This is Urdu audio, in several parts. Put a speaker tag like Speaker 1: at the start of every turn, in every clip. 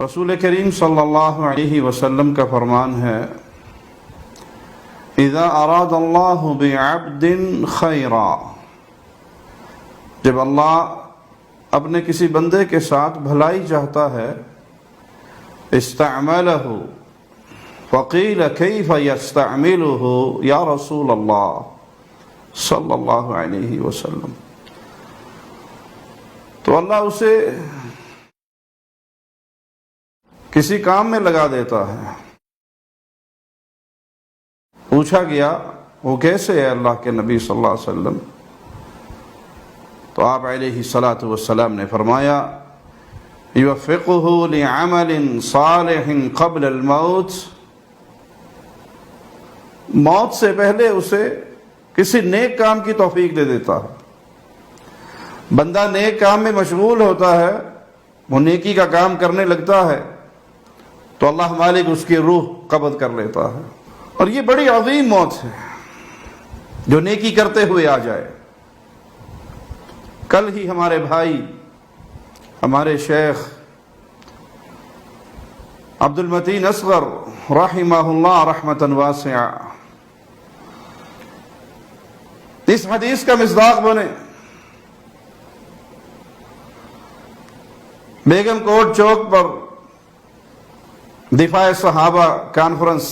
Speaker 1: رسول کریم صلی اللہ علیہ وسلم کا فرمان ہے اذا اراد اللہ بعبد خیرا، جب اللہ اپنے کسی بندے کے ساتھ بھلائی چاہتا ہے، استعملہ، فقیل کیف یستعملہ یا رسول اللہ صلی اللہ علیہ وسلم، تو اللہ اسے کسی کام میں لگا دیتا ہے۔ پوچھا گیا وہ کیسے ہے اللہ کے نبی صلی اللہ علیہ وسلم؟ تو آپ علیہ الصلاۃ والسلام نے فرمایا یوفقہ لعمل صالح قبل الموت، موت سے پہلے اسے کسی نیک کام کی توفیق دے دیتا ہے۔ بندہ نیک کام میں مشغول ہوتا ہے، وہ نیکی کا کام کرنے لگتا ہے تو اللہ مالک اس کی روح قبض کر لیتا ہے، اور یہ بڑی عظیم موت ہے جو نیکی کرتے ہوئے آ جائے۔ کل ہی ہمارے بھائی، ہمارے شیخ عبد المتین اصغر رحمہ اللہ رحمۃ واسعہ اس حدیث کا مصداق بنے۔ بیگم کوٹ چوک پر دفاع صحابہ کانفرنس،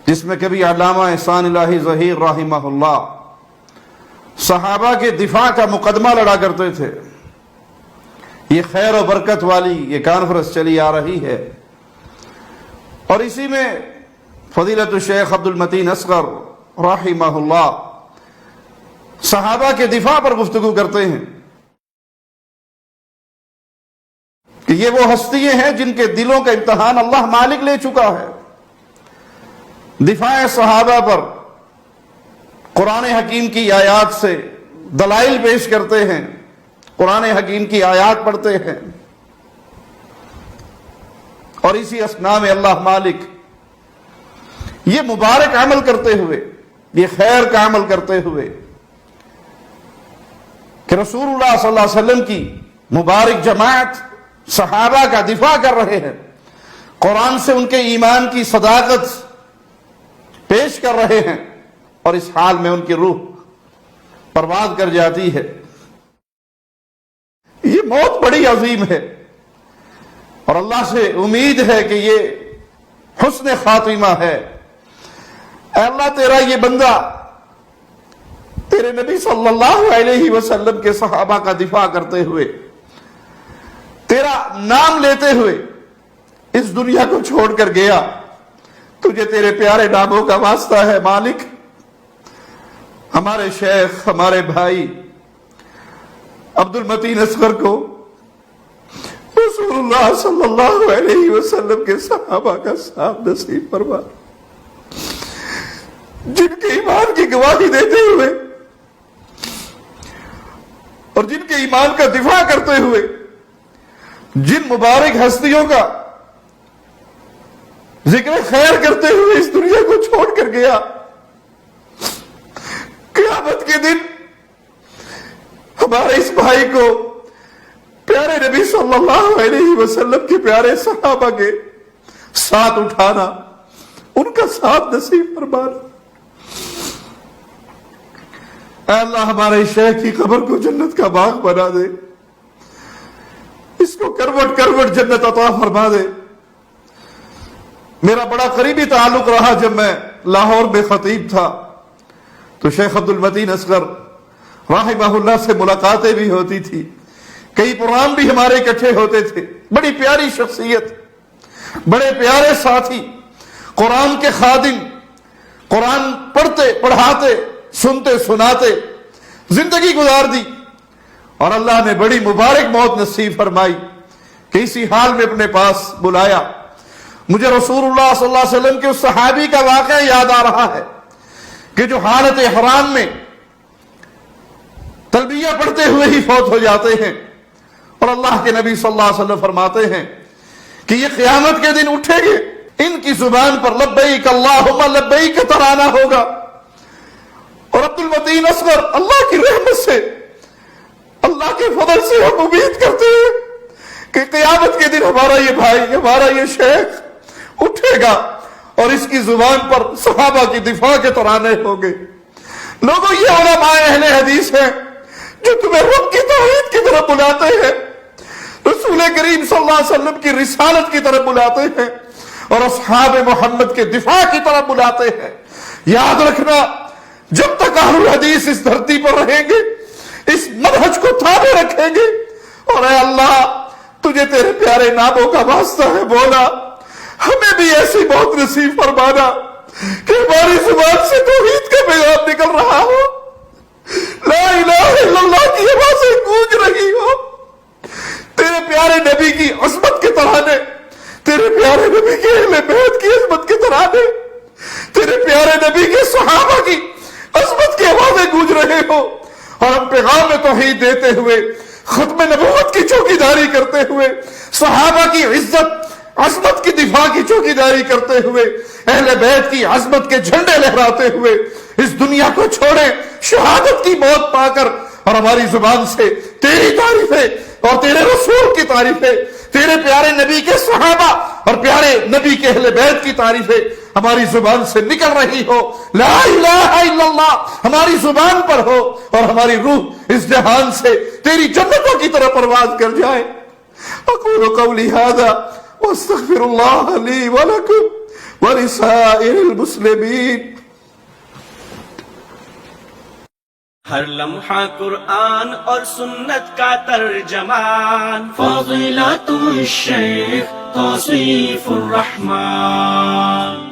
Speaker 1: جس میں کبھی علامہ احسان الہی ظہیر رحمہ اللہ صحابہ کے دفاع کا مقدمہ لڑا کرتے تھے، یہ خیر و برکت والی یہ کانفرنس چلی آ رہی ہے، اور اسی میں فضیلت الشیخ عبد المتین اصغر رحمہ اللہ صحابہ کے دفاع پر گفتگو کرتے ہیں کہ یہ وہ ہستیاں ہیں جن کے دلوں کا امتحان اللہ مالک لے چکا ہے۔ دفاع صحابہ پر قرآن حکیم کی آیات سے دلائل پیش کرتے ہیں، قرآن حکیم کی آیات پڑھتے ہیں، اور اسی اثناء میں اللہ مالک یہ مبارک عمل کرتے ہوئے، یہ خیر کا عمل کرتے ہوئے کہ رسول اللہ صلی اللہ علیہ وسلم کی مبارک جماعت صحابہ کا دفاع کر رہے ہیں، قرآن سے ان کے ایمان کی صداقت پیش کر رہے ہیں، اور اس حال میں ان کی روح پرواز کر جاتی ہے۔ یہ موت بڑی عظیم ہے، اور اللہ سے امید ہے کہ یہ حسن خاتمہ ہے۔ اے اللہ، تیرا یہ بندہ تیرے نبی صلی اللہ علیہ وسلم کے صحابہ کا دفاع کرتے ہوئے، تیرا نام لیتے ہوئے اس دنیا کو چھوڑ کر گیا، تجھے تیرے پیارے ناموں کا واسطہ ہے مالک۔ ہمارے شیخ، ہمارے بھائی عبد المتین اصغر کو رسول اللہ صلی اللہ علیہ وسلم کے صحابہ کا ساتھ نصیب فرما، جن کے ایمان کی گواہی دیتے ہوئے اور جن کے ایمان کا دفاع کرتے ہوئے، جن مبارک ہستیوں کا ذکر خیر کرتے ہوئے اس دنیا کو چھوڑ کر گیا، قیامت کے دن ہمارے اس بھائی کو پیارے نبی صلی اللہ علیہ وسلم کے پیارے صحابہ کے ساتھ اٹھانا، ان کا ساتھ نصیب فرمانا۔ اے اللہ، ہمارے شیخ کی قبر کو جنت کا باغ بنا دے، اس کو کروٹ کروٹ جنت عطا فرما دے۔ میرا بڑا قریبی تعلق رہا، جب میں لاہور میں خطیب تھا تو شیخ عبد المتین اصغر رحمہ اللہ سے ملاقاتیں بھی ہوتی تھی، کئی پروگرام بھی ہمارے اکٹھے ہوتے تھے۔ بڑی پیاری شخصیت، بڑے پیارے ساتھی، قرآن کے خادم، قرآن پڑھتے پڑھاتے سنتے سناتے زندگی گزار دی، اور اللہ نے بڑی مبارک موت نصیب فرمائی کہ اسی حال میں اپنے پاس بلایا۔ مجھے رسول اللہ صلی اللہ علیہ وسلم کے اس صحابی کا واقعہ یاد آ رہا ہے کہ جو حالت حرام میں تلبیہ پڑھتے ہوئے ہی فوت ہو جاتے ہیں، اور اللہ کے نبی صلی اللہ علیہ وسلم فرماتے ہیں کہ یہ قیامت کے دن اٹھیں گے، ان کی زبان پر لبیک اللہم لبیک ترانہ ہوگا، اور عبد المتین اصغر اللہ کی رحمت سے، اللہ کے فضل سے ہم امید کرتے ہیں کہ قیامت کے دن ہمارا یہ بھائی، ہمارا یہ شیخ اٹھے گا اور اس کی زبان پر صحابہ کی دفاع کے ترانے ہوں گے۔ لوگوں، یہ علماء اہل حدیث ہیں جو تمہیں رب کی توحید کی طرف بلاتے ہیں، رسول کریم صلی اللہ علیہ وسلم کی رسالت کی طرف بلاتے ہیں اور اصحاب محمد کے دفاع کی طرف بلاتے ہیں۔ یاد رکھنا، جب تک اہل الحدیث اس دھرتی پر رہیں گے، اس منہج کو تھامے رکھیں گے، اور اے اللہ تجھے تیرے پیارے ناموں کا واسطہ ہے مولا، ہمیں بھی ایسی موت نصیب فرمانا کہ ہماری زبان سے توحید کا پیغام نکل رہا ہو، لا الہ الا اللہ کی آوازیں گونج رہی ہو، تیرے پیارے نبی کی عظمت کے ترانے، تیرے پیارے نبی کے اہل بیت کی عظمت کے ترانے، تیرے پیارے نبی کے صحابہ کی عظمت کی آوازیں گونج رہے ہو، اور ہم پیغام توحید دیتے ہوئے، ختم نبوت کی چوکیداری کرتے ہوئے، صحابہ کی عزت عظمت کی دفاع کی چوکیداری کرتے ہوئے، اہل بیت کی عظمت کے جھنڈے لہراتے ہوئے اس دنیا کو چھوڑیں، شہادت کی موت پا کر، اور ہماری زبان سے تیری تعریفیں اور تیرے رسول کی تعریفیں، تیرے پیارے نبی کے صحابہ اور پیارے نبی کے اہل بیت کی تعریفیں ہماری زبان سے نکل رہی ہو، لا الہ الا اللہ ہماری زبان پر ہو، اور ہماری روح اس جہان سے تیری جنتوں کی طرف پرواز کر جائے۔ اقول قولی ھذا واستغفر اللہ لی ولکم ولسائر المسلمین۔
Speaker 2: ہر لمحہ قرآن اور سنت کا ترجمان، فضیلت الشیخ توصیف الرحمان۔